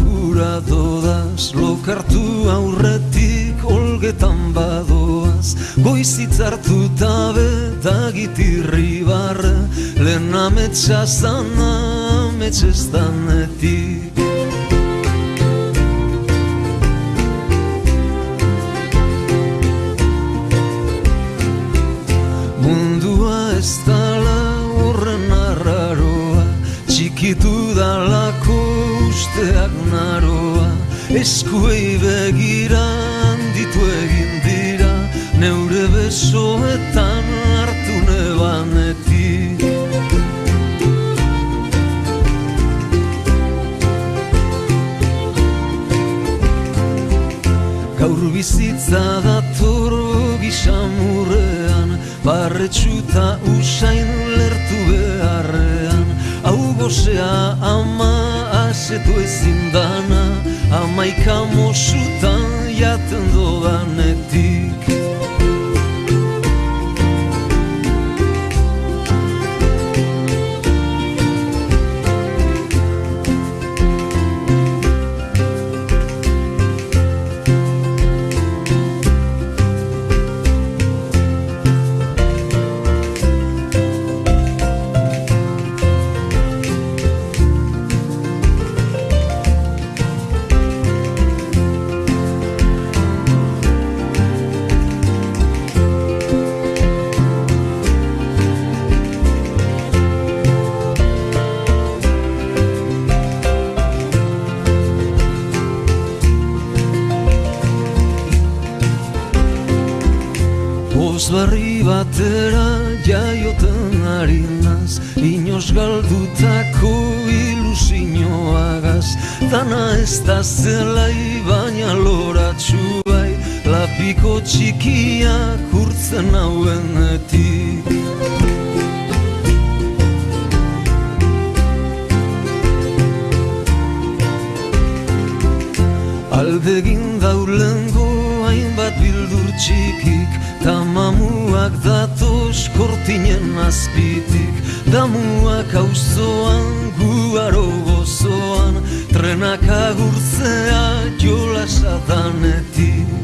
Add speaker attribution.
Speaker 1: gura dodas, lokartu aurretik olgetan badoaz, goizitz hartu tabe dagitirri barre, lehen ametsa zana ametsestanetik. Mundua ez dala horren arraroa, txikitu dalako usteak naroa, eskuei begira handitu egin dira, neure besoetan hartu nebanetik. Gaur bizitza dator gisamurrean, barretxuta usain lertu beharrean, hau gozea ama asetu ezin dana, amaika mosutan jaten dodanetik. Barri batera jaioten harinaz, inoz galdutako ilusioagaz, dana ez da zelai baina loratxu bai, lapiko txikiak urtzen hauenetik. Aldegin daulengo hainbat bildur txikik, tamamuak datoz kortinen azpitik, damuak auzoan guaro gozoan, trenak agurtzea jolasadanetik.